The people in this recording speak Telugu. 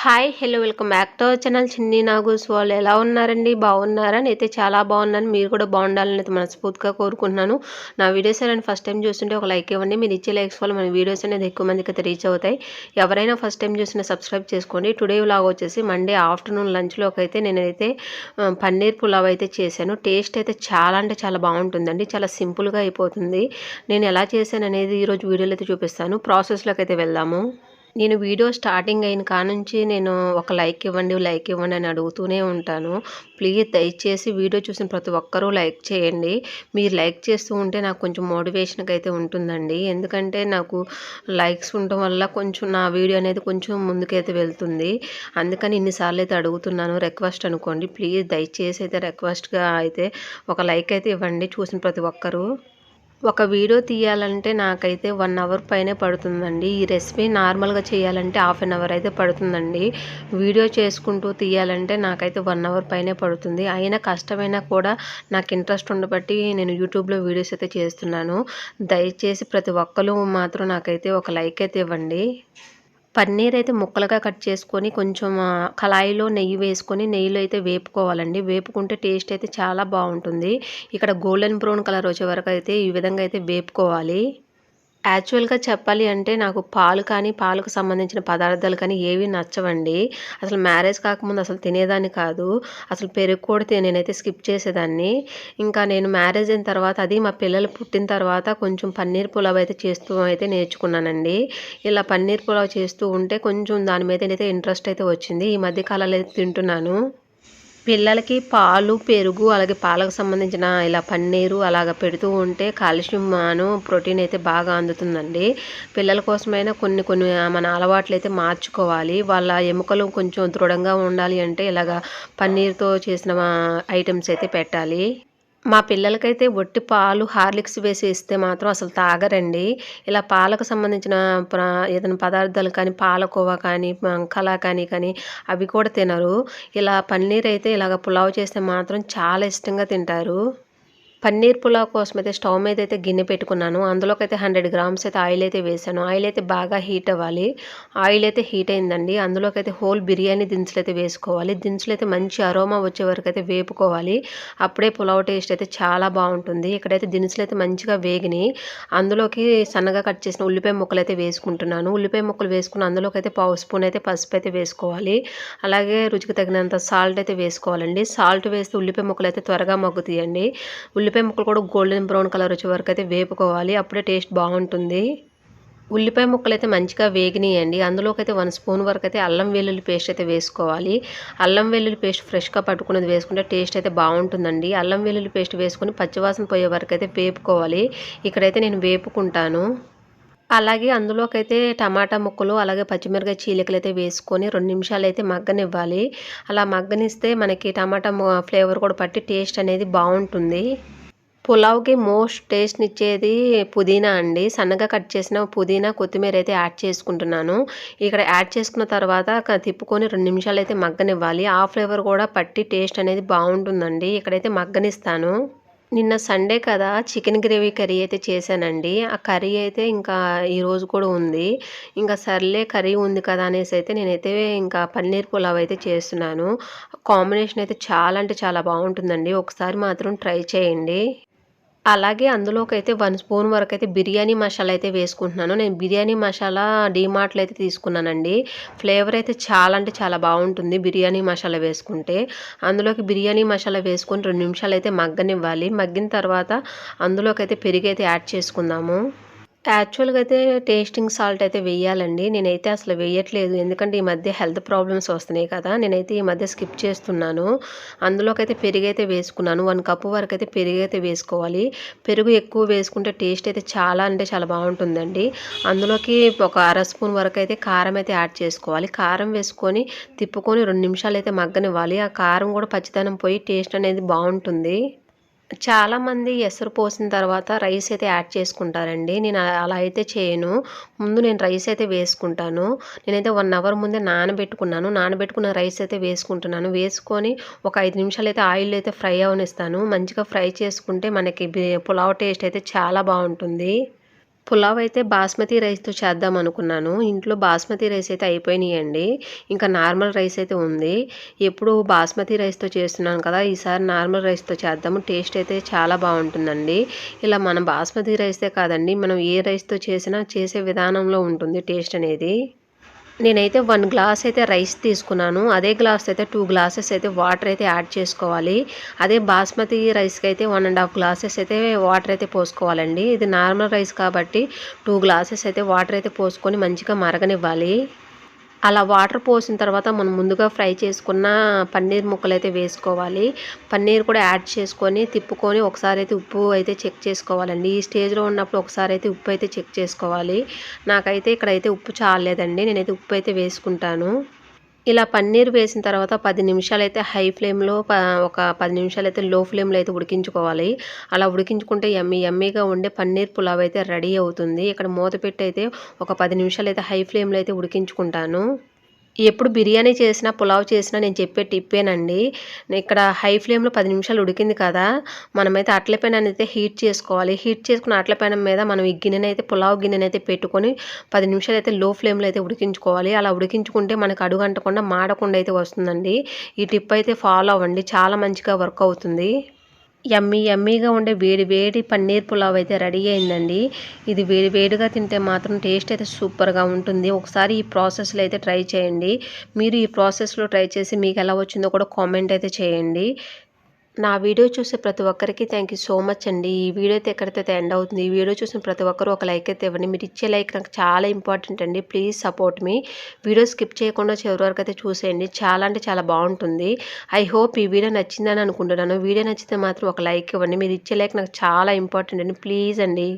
Hi hello welcome back to our channel చిన్ని నాగూస్ వాళ్ళు ఎలా ఉన్నారండి? బాగున్నారా? నేనైతే చాలా బాగున్నాను. మీరు కూడా బాగుండాలని అయితే మనస్ఫూర్తిగా కోరుకుంటున్నాను. నా వీడియోస్ అనేది ఫస్ట్ టైం చూస్తుంటే ఒక లైక్ ఇవ్వండి. మీరు ఇచ్చే లైక్స్ వల్ల మన వీడియోస్ అనేది ఎక్కువ మందికి అయితే రీచ్ అవుతాయి. ఎవరైనా ఫస్ట్ టైం చూసినా సబ్స్క్రైబ్ చేసుకోండి. టుడే వ్లాగ్ వచ్చేసి మండే ఆఫ్టర్నూన్ లంచ్లోకి అయితే నేనైతే పన్నీర్ పులావ్ అయితే చేశాను. టేస్ట్ అయితే చాలా అంటే చాలా బాగుంటుందండి. చాలా సింపుల్గా అయిపోతుంది. నేను ఎలా చేశాను అనేది ఈరోజు వీడియోలో అయితే చూపిస్తాను. ప్రాసెస్లోకి అయితే వెళ్దాము. నేను వీడియో స్టార్టింగ్ అయిన కానుంచి నేను ఒక లైక్ ఇవ్వండి అని అడుగుతూనే ఉంటాను. ప్లీజ్ దయచేసి వీడియో చూసిన ప్రతి ఒక్కరూ లైక్ చేయండి. మీరు లైక్ చేస్తూ ఉంటే నాకు కొంచెం మోటివేషన్‌గా అయితే ఉంటుందండి. ఎందుకంటే నాకు లైక్స్ ఉండటం వల్ల కొంచెం నా వీడియో అనేది కొంచెం ముందుకైతే వెళ్తుంది. అందుకని ఇన్ని సార్లు అయితే అడుగుతున్నాను. రిక్వెస్ట్ అనుకోండి. ప్లీజ్ దయచేసి అయితే రిక్వెస్ట్‌గా అయితే ఒక లైక్ అయితే ఇవ్వండి చూసిన ప్రతి ఒక్కరూ. ఒక వీడియో తీయాలంటే నాకైతే 1 అవర్ పైనే పడుతుందండి. ఈ రెసిపీ నార్మల్‌గా చేయాలంటే హాఫ్ అన్ అవర్ అయితే పడుతుందండి. వీడియో చేసుకుంటూ తీయాలంటే నాకైతే 1 అవర్ పైనే పడుతుంది. అయినా కష్టమైనా కూడా నాకు ఇంట్రెస్ట్ ఉండబట్టి నేను యూట్యూబ్‌లో వీడియోస్ అయితే చేస్తున్నాను. దయచేసి ప్రతి ఒక్కళ్ళు మాత్రం నాకైతే ఒక లైక్ అయితే ఇవ్వండి. పన్నీర్ అయితే ముక్కలుగా కట్ చేసుకొని కొంచెం కళాయిలో నెయ్యి వేసుకొని నెయ్యిలో అయితే వేపుకోవాలండి. వేపుకుంటే టేస్ట్ అయితే చాలా బాగుంటుంది. ఇక్కడ గోల్డెన్ బ్రౌన్ కలర్ వచ్చే వరకు అయితే ఈ విధంగా అయితే వేపుకోవాలి. యాక్చువల్‌గా చెప్పాలి అంటే నాకు పాలు కానీ, పాలకు సంబంధించిన పదార్థాలు కానీ ఏవి నచ్చవండి. అసలు మ్యారేజ్ కాకముందు అసలు తినేదాన్ని కాదు. అసలు పెరుగు కూడా నేనైతే స్కిప్ చేసేదాన్ని. ఇంకా నేను మ్యారేజ్ అయిన తర్వాత అది మా పిల్లలు పుట్టిన తర్వాత కొంచెం పన్నీర్ పులావ్ అయితే చేస్తూ అయితే నేర్చుకున్నానండి. ఇలా పన్నీర్ పులావ్ చేస్తూ ఉంటే కొంచెం దాని మీదనైతే ఇంట్రెస్ట్ అయితే వచ్చింది. ఈ మధ్య కాలంలో అయితే తింటున్నాను. పిల్లలకి పాలు, పెరుగు అలాగే పాలకు సంబంధించిన ఇలా పన్నీరు అలాగ పెడుతూ ఉంటే కాల్షియం ప్రోటీన్ అయితే బాగా అందుతుందండి. పిల్లల కోసమైనా కొన్ని కొన్ని మన అలవాట్లయితే మార్చుకోవాలి. వాళ్ళ ఎముకలు కొంచెం దృఢంగా ఉండాలి అంటే ఇలాగ పన్నీర్‌తో చేసిన ఐటెమ్స్ అయితే పెట్టాలి. మా పిల్లలకైతే ఒట్టి పాలు, హార్లిక్స్ వేసి ఇస్తే మాత్రం అసలు తాగరండి. ఇలా పాలకు సంబంధించిన ఏదైనా పదార్థాలు కానీ, పాలకోవా కానీ, కలాకానీ కానీ అవి కూడా తినరు. ఇలా పన్నీర్ అయితే ఇలాగ పులావ్ చేస్తే మాత్రం చాలా ఇష్టంగా తింటారు. పన్నీర్ పులావ్ కోసం అయితే స్టవ్ మీద అయితే గిన్నె పెట్టుకున్నాను. అందులోకైతే 100 గ్రామ్స్ అయితే ఆయిల్ అయితే వేసాను. ఆయిల్ అయితే బాగా హీట్ అవ్వాలి. ఆయిల్ అయితే హీట్ అయిందండి. అందులోకైతే హోల్ బిర్యానీ దినుసులు అయితే వేసుకోవాలి. దినుసులు అయితే మంచి అరోమా వచ్చే వరకు అయితే వేపుకోవాలి. అప్పుడే పులావ్ టేస్ట్ అయితే చాలా బాగుంటుంది. ఇక్కడైతే దినుసులు అయితే మంచిగా వేగినాయి. అందులోకి సన్నగా కట్ చేసిన ఉల్లిపాయ ముక్కలు అయితే వేసుకుంటున్నాను. ఉల్లిపాయ ముక్కలు వేసుకుని అందులోకైతే పావు స్పూన్ అయితే పసుపు అయితే వేసుకోవాలి. అలాగే రుచికి తగినంత సాల్ట్ అయితే వేసుకోవాలండి. సాల్ట్ వేస్తే ఉల్లిపాయ ముక్కలు అయితే త్వరగా మగ్గుతాయండి. ఉల్లిపాయ ముక్కలు కూడా గోల్డెన్ బ్రౌన్ కలర్ వచ్చే వరకు అయితే వేపుకోవాలి. అప్పుడే టేస్ట్ బాగుంటుంది. ఉల్లిపాయ ముక్కలైతే మంచిగా వేగినాయండి. అందులోకైతే 1 స్పూన్ వరకు అయితే అల్లం వెల్లుల్లి పేస్ట్ అయితే వేసుకోవాలి. అల్లం వెల్లుల్లి పేస్ట్ ఫ్రెష్‌గా పట్టుకున్నది వేసుకుంటే టేస్ట్ అయితే బాగుంటుందండి. అల్లం వెల్లుల్లి పేస్ట్ వేసుకొని పచ్చివాసన పోయే వరకు అయితే వేపుకోవాలి. ఇక్కడైతే నేను వేపుకుంటాను. అలాగే అందులోకైతే టమాటా ముక్కలు, అలాగే పచ్చిమిరపకాయ చీలికలైతే వేసుకొని 2 నిమిషాలైతే మగ్గనివ్వాలి. అలా మగ్గనిస్తే మనకి టమాటా ఫ్లేవర్ కూడా పట్టి టేస్ట్ అనేది బాగుంటుంది. పులావ్‌కి మోస్ట్ టేస్ట్‌నిచ్చేది పుదీనా అండి. సన్నగా కట్ చేసిన పుదీనా, కొత్తిమీర అయితే యాడ్ చేసుకుంటున్నాను. ఇక్కడ యాడ్ చేసుకున్న తర్వాత తిప్పుకొని 2 నిమిషాలైతే మగ్గనివ్వాలి. ఆ ఫ్లేవర్ కూడా పట్టి టేస్ట్ అనేది బాగుంటుందండి. ఇక్కడైతే మగ్గనిస్తాను. నిన్న సండే కదా చికెన్ గ్రేవీ కర్రీ అయితే చేశానండి. ఆ కర్రీ అయితే ఇంకా ఈరోజు కూడా ఉంది. ఇంకా సర్లే కర్రీ ఉంది కదా అనేసి అయితే నేనైతే ఇంకా పన్నీర్ పులావ్ అయితే చేస్తున్నాను. కాంబినేషన్ అయితే చాలా అంటే చాలా బాగుంటుందండి. ఒకసారి మాత్రం ట్రై చేయండి. అలాగే అందులోకైతే 1 స్పూన్ వరకైతే బిర్యానీ మసాలా అయితే వేసుకుంటున్నాను. నేను బిర్యానీ మసాలా డీమార్ట్‌లో అయితే తీసుకున్నానండి. ఫ్లేవర్ అయితే చాలా అంటే చాలా బాగుంటుంది బిర్యానీ మసాలా వేసుకుంటే. అందులోకి బిర్యానీ మసాలా వేసుకొని 2 నిమిషాలైతే మగ్గనివ్వాలి. మగ్గిన తర్వాత అందులోకైతే పెరుగైతే యాడ్ చేసుకుందాము. యాక్చువల్‌గా అయితే టేస్టింగ్ సాల్ట్ అయితే వెయ్యాలండి. నేనైతే అసలు వెయ్యట్లేదు. ఎందుకంటే ఈ మధ్య హెల్త్ ప్రాబ్లమ్స్ వస్తున్నాయి కదా! నేనైతే ఈ మధ్య స్కిప్ చేస్తున్నాను. అందులోకైతే పెరుగైతే వేసుకున్నాను. 1 కప్పు వరకైతే పెరుగైతే వేసుకోవాలి. పెరుగు ఎక్కువ వేసుకుంటే టేస్ట్ అయితే చాలా అంటే చాలా బాగుంటుందండి. అందులోకి ఒక అర స్పూన్ వరకైతే కారం అయితే యాడ్ చేసుకోవాలి. కారం వేసుకొని తిప్పుకొని 2 నిమిషాలైతే మగ్గనివ్వాలి. ఆ కారం కూడా పచ్చిదనం పోయి టేస్ట్ అనేది బాగుంటుంది. చాలామంది ఎసరు పోసిన తర్వాత రైస్ అయితే యాడ్ చేసుకుంటారండి. నేను అలా అయితే చేయను. ముందు నేను రైస్ అయితే వేసుకుంటాను. నేనైతే 1 అవర్ ముందే నానబెట్టుకున్నాను. నానబెట్టుకున్న రైస్ అయితే వేసుకుంటున్నాను. వేసుకొని ఒక 5 నిమిషాలైతే ఆయిల్‌లో అయితే ఫ్రై అవ్వనిస్తాను. మంచిగా ఫ్రై చేసుకుంటే మనకి పులావ్ టేస్ట్ అయితే చాలా బాగుంటుంది. పులావ్ అయితే బాస్మతి రైస్‌తో చేద్దాం అనుకున్నాను. ఇంట్లో బాస్మతి రైస్ అయితే అయిపోయినాయండి. ఇంకా నార్మల్ రైస్ అయితే ఉంది. ఎప్పుడు బాస్మతి రైస్‌తో చేస్తున్నాను కదా! ఈసారి నార్మల్ రైస్‌తో చేద్దాము. టేస్ట్ అయితే చాలా బావుంటుందండి. ఇలా మనం బాస్మతి రైసే కాదండి, మనం ఏ రైస్‌తో చేసినా చేసే విధానంలో ఉంటుంది టేస్ట్ అనేది. నేనైతే 1 గ్లాస్ అయితే రైస్ తీసుకున్నాను. అదే గ్లాస్ అయితే 2 గ్లాసెస్ అయితే వాటర్ అయితే యాడ్ చేసుకోవాలి. అదే బాస్మతి రైస్‌కి అయితే 1 ½ గ్లాసెస్ అయితే వాటర్ అయితే పోసుకోవాలండి. ఇది నార్మల్ రైస్ కాబట్టి 2 గ్లాసెస్ అయితే వాటర్ అయితే పోసుకొని మంచిగా మరగనివ్వాలి. అలా వాటర్ పోసిన తర్వాత మనం ముందుగా ఫ్రై చేసుకున్న పన్నీర్ ముక్కలైతే వేసుకోవాలి. పన్నీర్ కూడా యాడ్ చేసుకొని తిప్పుకొని ఒకసారైతే ఉప్పు అయితే చెక్ చేసుకోవాలండి. ఈ స్టేజ్‌లో ఉన్నప్పుడు ఒకసారైతే ఉప్పు అయితే చెక్ చేసుకోవాలి. నాకైతే ఇక్కడైతే ఉప్పు చాలలేదండి. నేనైతే ఉప్పు అయితే వేసుకుంటాను. ఇలా పన్నీర్ వేసిన తర్వాత 10 నిమిషాలైతే హై ఫ్లేమ్‌లో ఒక 10 నిమిషాలైతే లో ఫ్లేమ్‌లో అయితే ఉడికించుకోవాలి. అలా ఉడికించుకుంటే యమ్మీగా ఉండే పన్నీర్ పులావ్ అయితే రెడీ అవుతుంది. ఇక్కడ మూత పెట్టయితే ఒక 10 నిమిషాలైతే హై ఫ్లేమ్‌లో అయితే ఉడికించుకుంటాను. ఎప్పుడు బిర్యానీ చేసినా, పులావ్ చేసినా నేను చెప్పే టిప్పేనండి. ఇక్కడ హై ఫ్లేమ్‌లో 10 నిమిషాలు ఉడికింది కదా! మనమైతే అట్ల పెనాన్నయితే హీట్ చేసుకోవాలి. హీట్ చేసుకున్న అట్ల పెనం మీద మనం ఈ గిన్నెనైతే పులావ్ గిన్నెనైతే పెట్టుకొని 10 నిమిషాలైతే లో ఫ్లేమ్‌లో అయితే ఉడికించుకోవాలి. అలా ఉడికించుకుంటే మనకు అడుగంటకుండా, మాడకుండా అయితే వస్తుందండి. ఈ టిప్ అయితే ఫాలో అవ్వండి. చాలా మంచిగా వర్క్ అవుతుంది. యమ్మీగా ఉండే వేడి వేడి పన్నీర్ పులావ్ అయితే రెడీ అయిందండి. ఇది వేడి వేడిగా తింటే మాత్రం టేస్ట్ అయితే సూపర్‌గా ఉంటుంది. ఒకసారి ఈ ప్రాసెస్‌లో అయితే ట్రై చేయండి. మీరు ఈ ప్రాసెస్‌లో ట్రై చేసి మీకు ఎలా వచ్చిందో కూడా కామెంట్ అయితే చేయండి. నా వీడియో చూసే ప్రతి ఒక్కరికి థ్యాంక్ యూ సో మచ్ అండి. ఈ వీడియో అయితే ఎక్కడితో ఎండ్ అవుతుంది. ఈ వీడియో చూసిన ప్రతి ఒక్కరు ఒక లైక్ అయితే ఇవ్వండి. మీరు ఇచ్చే లైక్ నాకు చాలా ఇంపార్టెంట్ అండి. Please support me. Video skip చేయకుండా చివరి వరకు అయితే చూసేయండి. చాలా అంటే చాలా బావుంటుంది. ఐ హోప్ ఈ వీడియో నచ్చిందని అనుకుంటున్నాను. వీడియో నచ్చితే మాత్రం ఒక లైక్ ఇవ్వండి. మీరు ఇచ్చే లైక్ నాకు చాలా ఇంపార్టెంట్ అండి. ప్లీజ్ అండి.